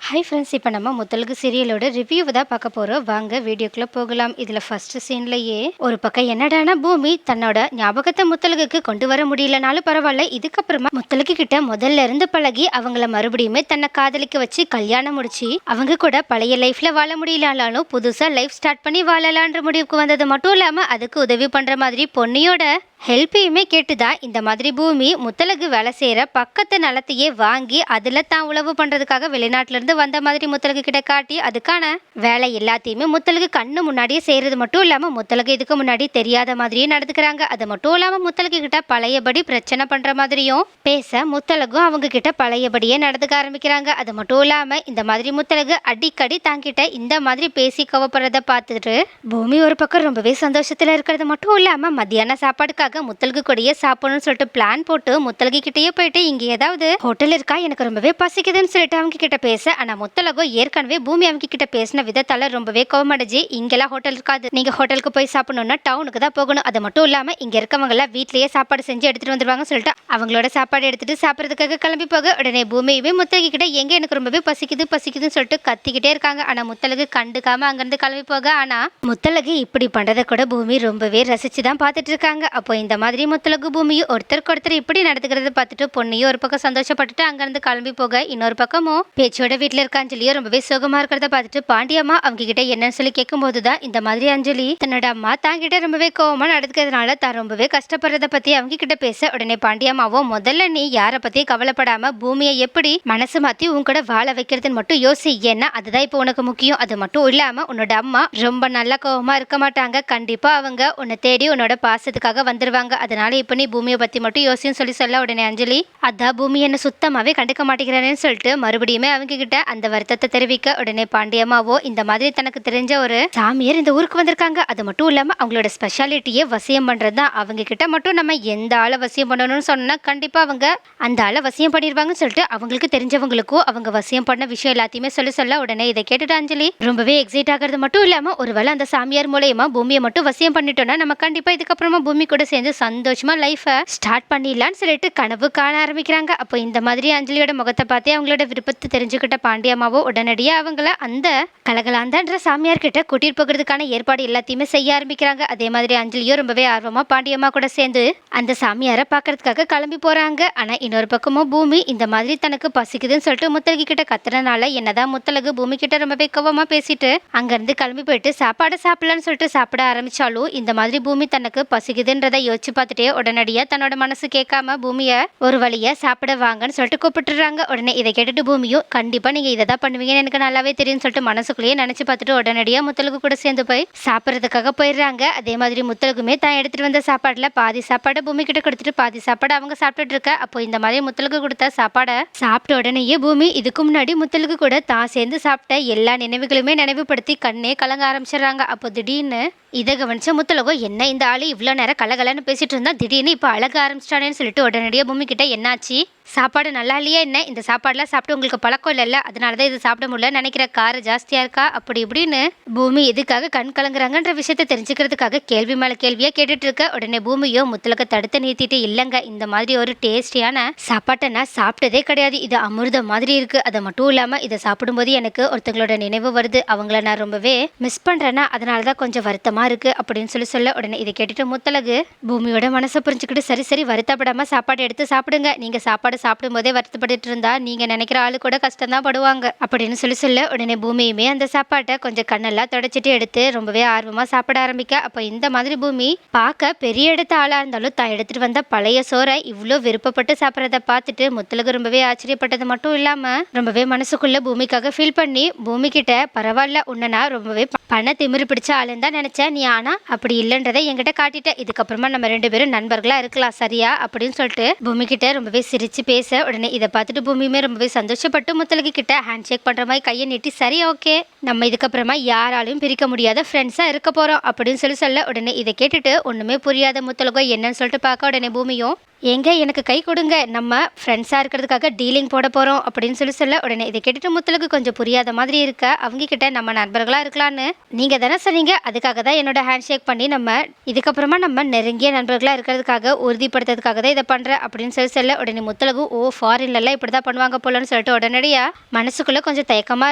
Hi friends, இப்போ நம்ம முத்தழகு சீரியலோட ரிவ்யூவை தான் பார்க்க போகிறோம். வாங்க வீடியோக்குள்ளே போகலாம். இதில் ஃபர்ஸ்ட் சீன்லேயே ஒரு பக்கம் என்னடானா பூமி தன்னோட ஞாபகத்தை முத்தழகுக்கு கொண்டு வர முடியலனாலும் பரவாயில்ல, இதுக்கப்புறமா முத்தழகு கிட்ட முதல்ல இருந்து பழகி அவங்கள மறுபடியுமே தன்னை காதலிக்க வச்சு கல்யாணம் முடிச்சு அவங்க கூட பழைய லைஃப்ல வாழ முடியலனாலும் புதுசாக லைஃப் ஸ்டார்ட் பண்ணி வாழலான்ற முடிவுக்கு வந்தது மட்டும் இல்லாமல் அதுக்கு உதவி பண்ணுற மாதிரி பொண்ணியோட ஹெல்ப்பையுமே கேட்டுதான் இந்த மாதிரி பூமி முத்தழகு வேலை செய்கிற பக்கத்து நிலத்தையே வாங்கி அதில் தான் உழவு பண்ணுறதுக்காக வெளிநாட்டிலேருந்து வந்த மாதிரி முத்தழகு கிட்ட காட்டி அதுக்கான வேலை எல்லாத்தையுமே முத்தழகு கண்ணு முன்னாடியே செய்கிறது மட்டும் இல்லாமல் முத்தழகு இதுக்கு முன்னாடி தெரியாத மாதிரியே நடந்துக்கிறாங்க. அது மட்டும் இல்லாமல் முத்தழகு கிட்ட பழையபடி பிரச்சனை பண்ணுற மாதிரியும் பேச முத்தழகும் அவங்க கிட்ட பழையபடியே நடந்துக்க ஆரம்பிக்கிறாங்க. அது மட்டும் இல்லாமல் இந்த மாதிரி முத்தழகு அடிக்கடி தாங்கிட்ட இந்த மாதிரி பேசி கவப்படுறத பார்த்துட்டு பூமி ஒரு பக்கம் ரொம்பவே சந்தோஷத்தில் இருக்கிறது மட்டும் இல்லாமல் மத்தியான சாப்பாடுக்காக முத்தழகு கூடயே சாப்பிடணும்னு சொல்லிட்டு பிளான் போட்டு முத்தழகு கிட்டேயே போயிட்டு இங்க ஏதாவது ஹோட்டல் இருக்கா, எனக்கு ரொம்பவே பசிக்குதுன்னு சொல்லிட்டு அவங்க கிட்ட பேச, ஆனா முத்தழகோ ஏற்கனவே பூமி அவங்க கிட்ட பேசின விதத்தால ரொம்பவே கோவமடைஞ்சு இங்கெல்லாம் ஹோட்டல் இருக்காது, நீங்க ஹோட்டலுக்கு போய் சாப்பிடணும்னா டவுனுக்கு தான் போகணும், அது மட்டும் இல்லாம இங்க இருக்கவங்க எல்லாம் வீட்லயே சாப்பாடு செஞ்சு எடுத்துட்டு வந்துருவாங்க சொல்லிட்டு அவங்களோட சாப்பாடு எடுத்துட்டு சாப்பிட்றதுக்காக கிளம்பி போக, உடனே பூமியுமே முத்தழகு கிட்ட எங்க எனக்கு ரொம்பவே பசிக்குதுன்னு சொல்லிட்டு கத்திக்கிட்டே இருக்காங்க. ஆனா முத்தழகு கண்டுக்காம அங்கிருந்து கிளம்பி போக, ஆனா முத்தழகு இப்படி பண்றதை கூட பூமி ரொம்பவே ரசிச்சுதான் பார்த்துட்டு இருக்காங்க. அப்போ இந்த மாதிரி முத்தழகு பூமியும் ஒருத்தருக்கு ஒருத்தர் இப்படி நடந்துக்கிறத பார்த்துட்டு பொண்ணையும் ஒரு பக்கம் சந்தோஷப்பட்டுட்டு அங்கிருந்து கிளம்பி போக, இன்னொரு பக்கமும் பேச்சோட வீட்டுல இருக்க அஞ்சலியும் ரொம்பவே சோகமா இருக்கிறத பார்த்துட்டு பாண்டியம்மா அவங்க கிட்ட என்னன்னு சொல்லி கேட்கும் போதுதான் இந்த மாதிரி அஞ்சலி தன்னோட அம்மா தாங்கிட்ட ரொம்பவே கோவமா நடந்துக்கிறதுனால தான் ரொம்பவே கஷ்டப்படுறத பத்தி அவங்க கிட்ட பேச, உடனே பாண்டியம்மாவோ முதல்ல நீ யாரை பத்தி கவலைப்படாம பூமியை எப்படி மனசு மாத்தி உன் கூட வாழ வைக்கிறதுன்னு மட்டும் யோசி, ஏன்னா அதுதான் இப்போ உனக்கு முக்கியம். அது மட்டும் இல்லாம உன்னோட அம்மா ரொம்ப நல்ல கோவமா இருக்க மாட்டாங்க, கண்டிப்பா அவங்க உன்னை தேடி உன்னோட பாசத்துக்காக வந்துருவாங்க, அதனால இப்ப நீ பூமியை பத்தி மட்டும் யோசின்னு சொல்லி சொல்ல, உடனே அஞ்சலி அதான் பூமி என்ன சுத்தமாவே கண்டுக்க மாட்டேங்கிறானேன்னு சொல்லிட்டு மறுபடியுமே அவங்க கிட்ட அந்த வருத்தத்தை தெரிவிக்க, உடனே பாண்டியம்மாவோ இந்த மாதிரி தனக்கு தெரிஞ்ச ஒரு சாமியார் இந்த ஊருக்கு வந்திருக்காங்க, அது மட்டும் இல்லாம அவங்களோட ஸ்பெஷாலிட்டியே வசியம் பண்றது தான், அவங்க கிட்ட மட்டும் நம்ம எந்த ஆளை வசியம் பண்ணணும்னு சொன்னா கண்டிப்பா அவங்க அந்த ஆளை வசியம் பண்ணிடுவாங்கன்னு சொல்லிட்டு அவங்களுக்கு தெரிஞ்சவங்களுக்கும் அவங்க வசியம் பண்ண விஷயம் எல்லாத்தையுமே சொல்ல, உடனே இதை கேட்டுட்டு அஞ்சலி ரொம்பவே எக்ஸைட் ஆகிறது மட்டும் இல்லாம ஒருவேளை அந்த சாமியார் மூலயமா பூமியை மட்டும் வசியம் பண்ணிட்டோம்னா நம்ம கண்டிப்பா இதுக்கப்புறமா பூமி கூட சேர்ந்து சந்தோஷமா லைஃபை ஸ்டார்ட் பண்ணிடலான்னு சொல்லிட்டு கனவு காண ஆரம்பிக்கிறாங்க. அப்போ இந்த மாதிரி அஞ்சலியோட முகத்தை பார்த்தே அவங்களோட விருப்பத்தை தெரிஞ்சுக்கிட்ட பாண்டியம்மாவோ உடனடியாக அவங்கள அந்த கலகலாந்தான்ற சாமியார் கிட்ட கூட்டிட்டு போகிறதுக்கான ஏற்பாடு எல்லாத்தையுமே செய்ய ஆரம்பிக்கிறாங்க. அதே மாதிரி அஞ்சலியோ ரொம்பவே ஆர்வமா பாண்டியம்மா கூட சேர்ந்து அந்த சாமியாரை பார்க்கறதுக்காக கிளம்பி போறாங்க. ஆனா இன்னொரு பக்கமும் பூமி இந்த மாதிரி தனக்கு பசிக்குதுன்னு சொல்லிட்டு முத்தழகு கிட்ட கத்துறதுனால என்னதான் முத்தழகு பூமி கிட்ட ரொம்பவே கோவமா பேசிட்டு அங்கிருந்து கிளம்பி போயிட்டு சாப்பாடு சாப்பிடலான்னு சொல்லிட்டு சாப்பிட ஆரம்பிச்சாலும் இந்த மாதிரி பூமி தனக்கு பசிக்குதுன்றதை யோசிச்சு பார்த்துட்டே உடனடியா தன்னோட மனசு கேட்காம பூமிய ஒரு வழியா சாப்பிட வாங்கன்னு சொல்லிட்டு கூப்பிட்டுறாங்க. உடனே இதை கேட்டுட்டு பூமியும் கண்டிப்பா நீங்க இதை தான் பண்ணுவீங்கன்னு எனக்கு நல்லாவே தெரியும்னு சொல்லிட்டு மனசுக்குள்ளேயே நினைச்சு பார்த்துட்டு உடனடியா முத்தழகு கூட சேர்ந்து போய் சாப்பிட்றதுக்காக போயிடுறாங்க. அதே மாதிரி முத்தழகுமே தான் எடுத்துட்டு வந்த சாப்பாடுல பாதி சாப்பாடை பூமி கிட்ட கொடுத்துட்டு பாதி சாப்பாடு அவங்க சாப்பிட்டுட்டு இருக்க. அப்போ இந்த மாதிரி முத்தழகு கொடுத்த சாப்பாடை சாப்பிட்ட உடனேயே பூமி இதுக்கு முன்னாடி முத்தழகு கூட தான் சேர்ந்து சாப்பிட்ட எல்லா நினைவுகளுமே நினைவுபடுத்தி கண்ணே கலங்க ஆரம்பிச்சிடுறாங்க. அப்போ திடீர்னு இதை கவனிச்ச முத்தழகோ என்ன இந்த ஆளு இவ்வளோ நேரம் கலகலன்னு பேசிட்டு இருந்தா திடீர்னு இப்போ அழக ஆரம்பிச்சிட்டானேன்னு சொல்லிட்டு உடனடியாக பூமி கிட்ட என்னாச்சு, சாப்பாடு நல்லா இல்லையா என்ன, இந்த சாப்பாடுலாம் சாப்பிட்டு உங்களுக்கு பழக்கம் இல்லைல்ல, அதனால தான் இது சாப்பிட முடியல நினைக்கிற காரம் ஜாஸ்தியாக இருக்கா அப்படி இப்படின்னு பூமி எதுக்காக கண் கலங்குறாங்கன்ற விஷயத்த தெரிஞ்சுக்கிறதுக்காக கேள்வி மேலே கேள்வியாக கேட்டுட்டு இருக்க. உடனே பூமியோ முத்தழக தடுத்து நிறுத்திட்டு இல்லைங்க இந்த மாதிரி ஒரு டேஸ்டியான சாப்பாட்டை நான் சாப்பிட்டதே கிடையாது, இது அமிர்தம் மாதிரி இருக்கு, அதை மட்டும் இல்லாமல் இதை சாப்பிடும்போது எனக்கு ஒருத்தங்களோட நினைவு வருது, அவங்கள நான் ரொம்பவே மிஸ் பண்ணுறேன்னா அதனால தான் கொஞ்சம் வருத்தமாக இருக்கு அப்படின்னு சொல்ல, உடனே இதை கேட்டுட்டு முத்தழகு பூமியோட மனசை புரிஞ்சுக்கிட்டு சரி வருத்தப்படாமல் சாப்பாடு எடுத்து சாப்பிடுங்க, நீங்கள் சாப்பாடு சாப்பிடும் போதே வருத்தப்பட்டு இருந்தா நீங்க நினைக்கிற ஆளு கூட கஷ்டம் தான் படுவாங்க அப்படின்னு சொல்ல, உடனே பூமியுமே அந்த சாப்பாட்டை கொஞ்சம் கண்ணெல்லாம் தொடச்சிட்டு எடுத்து ரொம்பவே ஆர்வமா சாப்பிட ஆரம்பிக்க. அப்ப இந்த மாதிரி பூமி பார்க்க பெரிய எடுத்த ஆளா இருந்தாலும் தான் எடுத்துட்டு வந்த பழைய சோறை இவ்வளோ விருப்பப்பட்டு சாப்பிட்றத பார்த்துட்டு முத்தழகு ரொம்பவே ஆச்சரியப்பட்டது மட்டும் இல்லாம ரொம்பவே மனசுக்குள்ள பூமிக்காக ஃபீல் பண்ணி பூமி கிட்ட பரவாயில்ல உன்னை நான் ரொம்பவே பண திமிரு பிடிச்ச ஆளுன்னு தான் நினைச்சேன், நீ ஆனா அப்படி இல்லைன்றதை என்கிட்ட காட்டிட்ட, இதுக்கப்புறமா நம்ம ரெண்டு பேரும் நண்பர்களா இருக்கலாம் சரியா அப்படின்னு சொல்லிட்டு பூமி கிட்ட ரொம்பவே சிரிச்சு பேச, உடனே இதை பார்த்துட்டு பூமியுமே ரொம்பவே சந்தோஷப்பட்டு முத்தழகு கிட்ட ஹேண்ட் ஷேக் பண்ற மாதிரி கையை நீட்டி சரி ஓகே நம்ம இதுக்கப்புறமா யாராலையும் பிரிக்க முடியாத ஃப்ரெண்ட்ஸா இருக்க போறோம் அப்படின்னு சொல்ல, உடனே இதை கேட்டுட்டு ஒண்ணுமே புரியாத முத்தழகோ என்னன்னு சொல்லிட்டு பார்க்க, உடனே பூமியும் ஏங்க எனக்கு கை கொடுங்க, நம்ம ஃப்ரெண்ட்ஸா இருக்கிறதுக்காக டீலிங் போட போறோம் அப்படின்னு சொல்ல உடனே இதை கேட்டுட்டு முத்தலுக்கு கொஞ்சம் புரியாத மாதிரி இருக்க. அவங்க கிட்ட நம்ம நண்பர்களா இருக்கலான்னு நீங்க தானே சொன்னீங்க, அதுக்காக தான் என்னோட ஹேண்ட் ஷேக் பண்ணி நம்ம இதுக்கப்புறமா நம்ம நெருங்கிய நண்பர்களா இருக்கிறதுக்காக உறுதிப்படுத்துறதுக்காக தான் இதை பண்றேன் அப்படின்னு சொல்ல உடனே முத்தலகு ஓ ஃபாரின்லாம் இப்படிதான் பண்ணுவாங்க போலன்னு சொல்லிட்டு உடனடியா மனசுக்குள்ள கொஞ்சம் தயக்கமா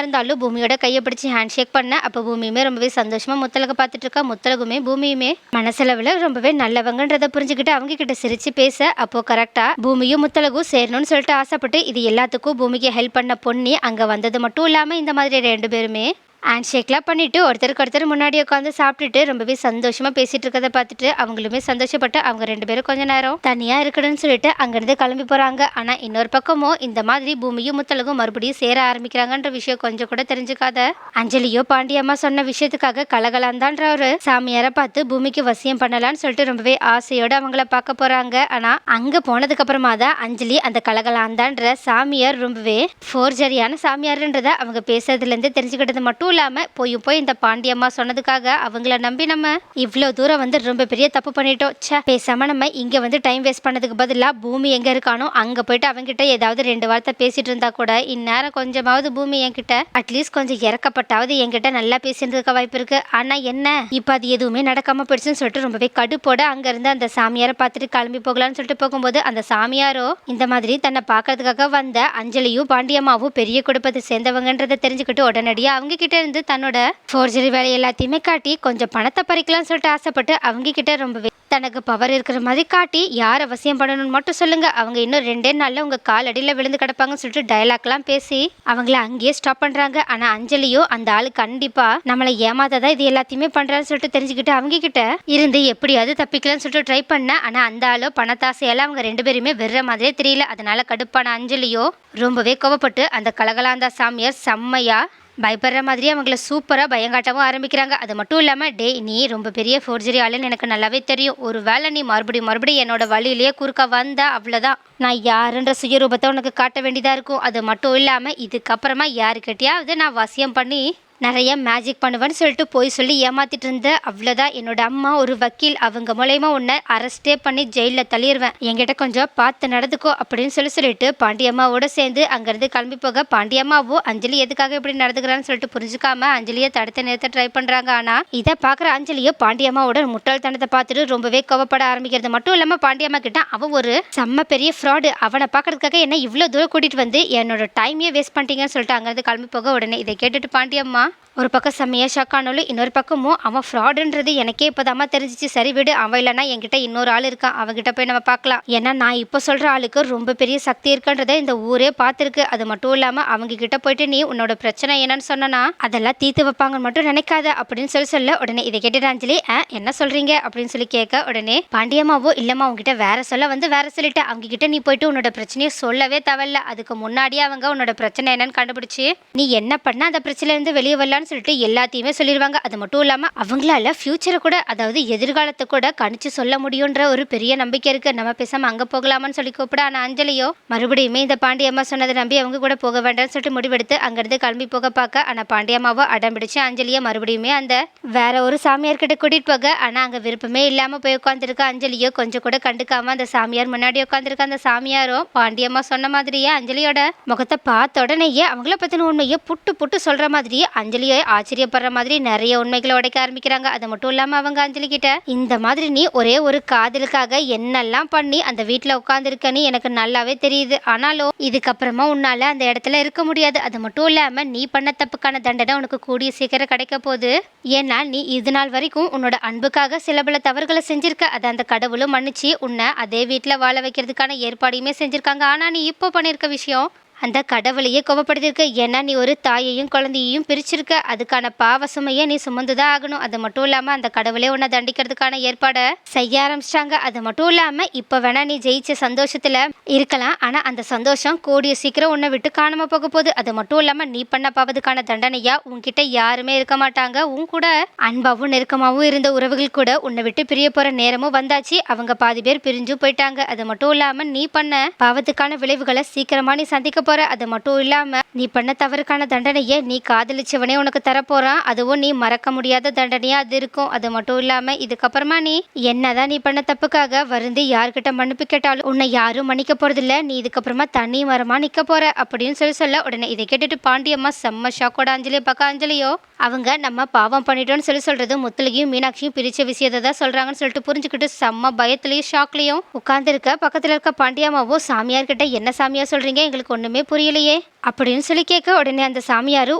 இருந்தாலும் பூமியோட கையை பிடிச்சி ஹேண்ட் ஷேக் பண்ண. அப்போ பூமியுமே ரொம்பவே சந்தோஷமா முத்தலக பார்த்துட்டு இருக்கா. முத்தலகுமே பூமியுமே மனசளவுல ரொம்பவே நல்லவங்கன்றதை புரிஞ்சுக்கிட்டு அவங்க கிட்ட சிரிச்சு பேச. அப்போ கரெக்டா பூமியும் முத்தலகும் சேரணும்னு சொல்லிட்டு ஆசைப்பட்டு இது எல்லாத்துக்கும் பூமிக்கு ஹெல்ப் பண்ண பொண்ணி அங்க வந்தது மட்டும் இல்லாம இந்த மாதிரி 2 பேருமே ஹேண்ட் ஷேக்லாம் பண்ணிட்டு ஒருத்தருக்கு ஒருத்தர் முன்னாடி உட்காந்து சாப்பிட்டுட்டு ரொம்பவே சந்தோஷமா பேசிட்டு இருக்கதை பார்த்துட்டு அவங்களுமே சந்தோஷப்பட்டு அவங்க 2 பேரும் கொஞ்ச நேரம் தனியா இருக்கணும்னு சொல்லிட்டு அங்கிருந்து கிளம்பி போறாங்க. ஆனா இன்னொரு பக்கமும் இந்த மாதிரி பூமியும் முத்தலகும் மறுபடியும் சேர ஆரம்பிக்கிறாங்கன்ற விஷயம் கொஞ்சம் கூட தெரிஞ்சுக்காத அஞ்சலியோ பாண்டியம்மா சொன்ன விஷயத்துக்காக கலகலாந்தான்ற ஒரு சாமியாரை பார்த்து பூமிக்கு வசியம் பண்ணலான்னு சொல்லிட்டு ரொம்பவே ஆசையோட அவங்கள பார்க்க போறாங்க. ஆனா அங்க போனதுக்கு அப்புறமா தான் அஞ்சலி அந்த கலகலாந்தான்ற சாமியார் ரொம்பவே ஃபோர்ஜரியான சாமியார்ன்றத அவங்க பேசுறதுல இருந்து தெரிஞ்சுக்கிட்டது மட்டும் இல்லாம போய் இந்த பாண்டியம்மா சொன்னதுக்காக அவங்கள நம்பி நம்ம இவ்வளவு தூரம் வந்து ரொம்ப பெரிய தப்பு பண்ணிட்டோம். பேசாம நம்ம இங்க வந்து டைம் வேஸ்ட் பண்ணதுக்கு பதிலா பூமி எங்க இருக்கானோ அங்க போயிட்டு அவங்கிட்ட ஏதாவது 2 வார்த்தை பேசிட்டு இருந்தா கூட இந்நேரம் கொஞ்சமாவது பூமி என்கிட்ட அட்லீஸ்ட் கொஞ்சம் இறக்கப்பட்டாவது என்கிட்ட நல்லா பேசிட்டு வாய்ப்பு இருக்கு. ஆனா என்ன இப்ப அது எதுவுமே நடக்காம போயிடுச்சுன்னு சொல்லிட்டு ரொம்பவே கடுப்போட அங்க இருந்து அந்த சாமியாரை பார்த்துட்டு கிளம்பி போகலான்னு சொல்லிட்டு போகும்போது அந்த சாமியாரோ இந்த மாதிரி தன்னை பாக்குறதுக்காக வந்த அஞ்சலியும் பாண்டியம்மாவும் பெரிய குடும்பத்தை சேர்ந்தவங்கன்றதை தெரிஞ்சுக்கிட்டு உடனடியா அவங்க கிட்ட இருந்து தன்னோட ஃபோர்ஜரி வேலை எல்லாத்தையுமே காட்டி கொஞ்சம் பணத்தை பறிக்கலாம்னு சொல்லிட்டு ஆசைப்பட்டு அவங்க கிட்ட ரொம்பவே தனக்கு பவர் இருக்கிற மாதிரி காட்டி யார் அவசியம் பண்ணணும்னு மட்டும் சொல்லுங்க, அவங்க இன்னும் 2 நாள்ல உங்க கால் அடியில் விழுந்து கிடப்பாங்கன்னு சொல்லிட்டு டைலாக்லாம் பேசி அவங்கள அங்கேயே ஸ்டாப் பண்றாங்க. ஆனா அஞ்சலியும் அந்த ஆளு கண்டிப்பா நம்மளை ஏமாத்ததான் இது எல்லாத்தையுமே பண்றான்னு சொல்லிட்டு தெரிஞ்சுக்கிட்டு அவங்க கிட்ட இருந்து எப்படியாவது தப்பிக்கலாம்னு சொல்லிட்டு ட்ரை பண்ண. ஆனா அந்த ஆளோ பணத்தாசையால அவங்க 2 பேருமே வெற மாதிரியே தெரியல. அதனால கடுப்பான அஞ்சலியோ ரொம்பவே கோவப்பட்டு அந்த கலகலாந்தா சாமியார் செம்மையா பயப்படுற மாதிரி அவங்கள சூப்பராக பயங்காட்டவும் ஆரம்பிக்கிறாங்க. அது மட்டும் இல்லாமல் டே நீ ரொம்ப பெரிய ஃபோர்ஜரி ஆளுன்னு எனக்கு நல்லாவே தெரியும், ஒரு வேளை நீ மறுபடியும் என்னோட வழியிலேயே குறுக்க வந்தா அவ்வளோதான், நான் யாருன்ற சுயரூபத்தை உனக்கு காட்ட வேண்டியதாக இருக்கும். அது மட்டும் இல்லாமல் இதுக்கப்புறமா யாருக்கிட்டையாவது நான் வசியம் பண்ணி நிறைய மேஜிக் பண்ணுவேன்னு சொல்லிட்டு போய் சொல்லி ஏமாத்திட்டு இருந்த அவ்வளோதான், என்னோட அம்மா ஒரு வக்கீல், அவங்க மூலயமா உன்னை அரெஸ்டே பண்ணி ஜெயிலில் தள்ளிடுவேன், என்கிட்ட கொஞ்சம் பார்த்து நடந்துக்கோ அப்படின்னு சொல்லிட்டு பாண்டியம்மாவோட சேர்ந்து அங்கேருந்து கிளம்பி போக. பாண்டியம்மாவோ அஞ்சலி எதுக்காக இப்படி நடந்துக்கிறான்னு சொல்லிட்டு புரிஞ்சுக்காம அஞ்சலியை தடுத்த நேரத்தை ட்ரை பண்ணுறாங்க. ஆனால் இதை பார்க்குற அஞ்சலியோ பாண்டியம்மாவோட முட்டாள்தனத்தை பார்த்துட்டு ரொம்பவே கோவப்பட ஆரம்பிக்கிறது மட்டும் இல்லாமல் பாண்டியம்மா கிட்ட அவன் ஒரு செம்ம பெரிய ஃப்ராடு, அவனை பார்க்கறதுக்காக என்ன இவ்வளோ தூரம் கூட்டிகிட்டு வந்து என்னோட டைமையே வேஸ்ட் பண்ணிட்டீங்கன்னு சொல்லிட்டு அங்கேருந்து கிளம்பி போக. உடனே இதை கேட்டுட்டு பாண்டியம்மா ஒரு பக்கம் செம்மையாக ஷாக் ஆனாலும் இன்னொரு பக்கமும் அவன் ஃப்ராடுன்றது எனக்கே இப்போதாம்மா தெரிஞ்சிச்சு, சரி விடு, அவன் இல்லைனா என்கிட்ட இன்னொரு ஆள் இருக்கான், அவன்கிட்ட போய் நம்ம பார்க்கலாம், ஏன்னா நான் இப்போ சொல்கிற ஆளுக்கு ரொம்ப பெரிய சக்தி இருக்குன்றதை இந்த ஊரே பார்த்துருக்கு. அது மட்டும் இல்லாமல் அவங்க கிட்ட போயிட்டு நீ உன்னோட பிரச்சனை என்னன்னு சொன்னா அதெல்லாம் தீர்த்து வைப்பாங்கன்னு மட்டும் நினைக்காத அப்படின்னு சொல்ல. உடனே இதை கேட்டுட்டு அஞ்சலி என்ன சொல்றீங்க அப்படின்னு சொல்லி கேட்க. உடனே பாண்டியம்மாவோ இல்லம்மா உங்ககிட்ட வேற சொல்ல வந்து வேற சொல்லிட்டு அவங்க கிட்ட நீ போயிட்டு உன்னோட பிரச்சனையை சொல்லவே தேவையில்ல, அதுக்கு முன்னாடியே அவங்க உன்னோட பிரச்சனை என்னன்னு கண்டுபிடிச்சு நீ என்ன பண்ண அந்த பிரச்சனையிலேருந்து வெளியே வரலான்னு சொல்லிட்டு எல்லாத்தையுமே சொல்லிடுவாங்க. அது மட்டும் இல்லாம அவங்களால ஃபியூச்சரை கூட அதாவது எதிர்காலத்தை கூட கணிச்சு சொல்ல முடியுன்ற ஒரு பெரிய நம்பிக்கை இருக்கு, நம்ம பேசாம அங்க போகலாமான்னு சொல்லி கூப்பிட. ஆனா அஞ்சலியோ மறுபடியுமே இந்த பாண்டியம்மா சொன்னதை நம்பி அவங்க கூட போக வேண்டாம்னு சொல்லிட்டு முடிவெடுத்து அங்கிருந்து கிளம்பி போக பார்க்க. ஆனா பாண்டியம்மாவோ அடம் பிடிச்சு அஞ்சலியை மறுபடியுமே அந்த வேற ஒரு சாமியார்கிட்ட கூட்டிட்டு போக. ஆனா அங்க விருப்பமே இல்லாம போய் உட்காந்துருக்க அஞ்சலியோ கொஞ்சம் கூட கண்டுக்காம அந்த சாமியார் முன்னாடி உட்காந்துருக்க. அந்த சாமியாரோ பாண்டியம்மா சொன்ன மாதிரியே அஞ்சலியோட முகத்தை பார்த்த உடனேயே அவங்கள பத்தின உண்மையை புட்டு புட்டு சொல்ற மாதிரியே அஞ்சலியை ஆச்சரியப்படுற மாதிரி நிறைய உண்மைகளை உடைக்க ஆரம்பிக்கிறாங்க. அது மட்டும் இல்லாம அவங்க அஞ்சலி கிட்ட இந்த மாதிரி நீ ஒரே ஒரு காதலுக்காக என்னெல்லாம் பண்ணி அந்த வீட்டுல உட்கார்ந்துருக்கன்னு எனக்கு நல்லாவே தெரியுது, ஆனாலும் இதுக்கப்புறமா உன்னால அந்த இடத்துல இருக்க முடியாது, அது மட்டும் இல்லாம நீ பண்ண தப்புக்கான தண்டனை உனக்கு கூடிய சீக்கிரம் கிடைக்க போகுது, ஏன்னா நீ இது நாள் வரைக்கும் உன்னோட அன்புக்காக சில பல தவறுகளை செஞ்சிருக்க, அதை அந்த கடவுளும் மன்னிச்சு உன்னை அதே வீட்டுல வாழ வைக்கிறதுக்கான ஏற்பாடையுமே செஞ்சிருக்காங்க. ஆனா நீ இப்போ பண்ணிருக்க விஷயம் அந்த கடவுளையே கோபப்படுத்திருக்க, ஏன்னா நீ ஒரு தாயையும் குழந்தையையும் பிரிச்சிருக்க, அதுக்கான பாவ சுமையை நீ சுமந்துதான் ஆகணும். அது மட்டும் இல்லாம அந்த கடவுளே உன்னை தண்டிக்கிறதுக்கான ஏற்பாடை செய்ய ஆரம்பிச்சிட்டாங்க. அது மட்டும் இல்லாம இப்ப வேணா நீ ஜெயிச்ச சந்தோஷத்துல இருக்கலாம், ஆனா அந்த சந்தோஷம் கூடிய சீக்கிரம் உன்னை விட்டு காணாம போக போகுது. அது மட்டும் இல்லாம நீ பண்ண பாவதுக்கான தண்டனையா உன்கிட்ட யாருமே இருக்க மாட்டாங்க, உன் கூட அன்பாவும் நெருக்கமாவும் இருந்த உறவுகள் கூட உன்னை விட்டு பிரிய போற நேரமும் வந்தாச்சு, அவங்க பாதி பேர் பிரிஞ்சு போயிட்டாங்க. அது மட்டும் இல்லாம நீ பண்ண பாவத்துக்கான விளைவுகளை சீக்கிரமா நீ சந்திக்க போற. அது மட்டும் இல்லாம நீ பண்ண தவறுக்கான தண்டனையை நீ காதலிச்சவனே உனக்கு தரப்போறான். அதுவும் நீ மறக்க முடியாத தண்டனையா அது இருக்கும். அது மட்டும் இல்லாம இதுக்கப்புறமா நீ என்னதான் நீ பண்ண தப்புக்காக வருந்தி யார்கிட்ட மன்னிப்பு கேட்டாலும் உன்னை யாரும் மன்னிக்க போறதில்ல. நீ இதுக்கப்புறமா தனி மரமா நிக்க போற அப்படின்னு சொல்ல உடனே இதை கேட்டுட்டு பாண்டியம்மா செம்ம ஷாக்கோட அஞ்சலியை பார்க்க அஞ்சலியோ அவங்க நம்ம பாவம் பண்ணிட்டோம்னு சொல்றது முத்துலையும் மீனாட்சியும் பிரிச்ச விஷயத்தை தான் சொல்றாங்கன்னு சொல்லிட்டு புரிஞ்சுக்கிட்டு செம்ம பயத்திலையும் ஷாக்லையும் உட்கார்ந்துருக்க பக்கத்துல இருக்க பாண்டியம்மாவோ சாமியார் கிட்ட என்ன சாமியார் சொல்றீங்க, எங்களுக்கு ஒண்ணுமே புரியலையே அப்படின்னு சொல்லி கேட்க உடனே அந்த சாமியாரு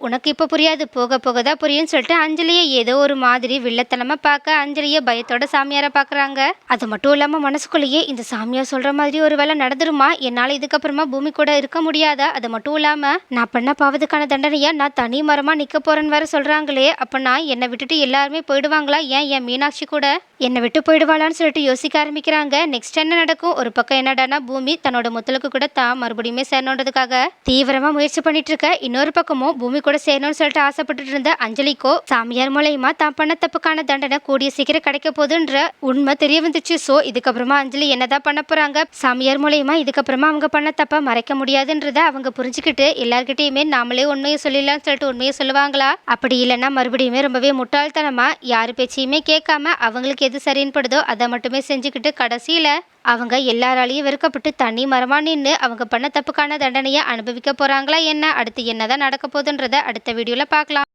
உனக்கு இப்ப புரியாது, போக போக தான் புரியும்னு சொல்லிட்டு அஞ்சலியை ஏதோ ஒரு மாதிரி வில்லத்தனமா பார்க்க அஞ்சலியை பயத்தோட சாமியாரை பாக்குறாங்க. அது மட்டும் இல்லாம மனசுக்குள்ளேயே இந்த சாமியார் சொல்ற மாதிரி ஒரு வேலை நடந்துருமா, என்னால இதுக்கப்புறமா பூமி கூட இருக்க முடியாதா, அது மட்டும் இல்லாம நான் பண்ண பாவத்துக்கான தண்டனையா நான் தனி மரமா நிக்க போறேன்னு வேற சொல்றாங்களே, அப்ப நான் என்னை விட்டுட்டு எல்லாருமே போயிடுவாங்களா, ஏன் என் மீனாட்சி கூட என்னை விட்டு போயிடுவாளான்னு சொல்லிட்டு யோசிக்க ஆரம்பிக்கிறாங்க. நெக்ஸ்ட் என்ன நடக்கும், ஒரு பக்கம் என்னடானா பூமி தன்னோட முத்தலுக்கு கூட தான் மறுபடியுமே சேரணுன்றதுக்காக தீவிரமா முயற்சி பண்ணிட்டு இருக்க, இன்னொரு பக்கமும் பூமி கூட சேரணும்னு சொல்லிட்டு ஆசைப்பட்டுட்டு இருந்த அஞ்சலிக்கோ சாமியார் மூலயமா தான் பண்ண தப்புக்கான தண்டனை கூடிய சீக்கிரம் கிடைக்க போகுதுன்ற உண்மை தெரிய வந்துச்சு. சோ இதுக்கப்புறமா அஞ்சலி என்னதான் பண்ண போறாங்க, சாமியார் மூலயமா இதுக்கப்புறமா அவங்க பண்ண தப்ப மறைக்க முடியாதுன்றத அவங்க புரிஞ்சுக்கிட்டு எல்லார்கிட்டயுமே நாமளே உண்மையை சொல்லிடலாம்னு சொல்லிட்டு உண்மையை சொல்லுவாங்களா, அப்படி இல்லைன்னா மறுபடியுமே ரொம்பவே முட்டாள்தனமா யாரு பேச்சையுமே கேட்காம அவங்களுக்கு எது சரின்னு படுதோ அதை மட்டுமே செஞ்சுக்கிட்டு கடைசியில அவங்க எல்லாராலையும் வெறுக்கப்பட்டு தனி மரமா நின்று அவங்க பண்ண தப்புக்கான தண்டனையை அனுபவிக்க போறாங்களா என்ன, அடுத்து என்னதான் நடக்க போகுதுன்றத அடுத்த வீடியோல பார்க்கலாம்.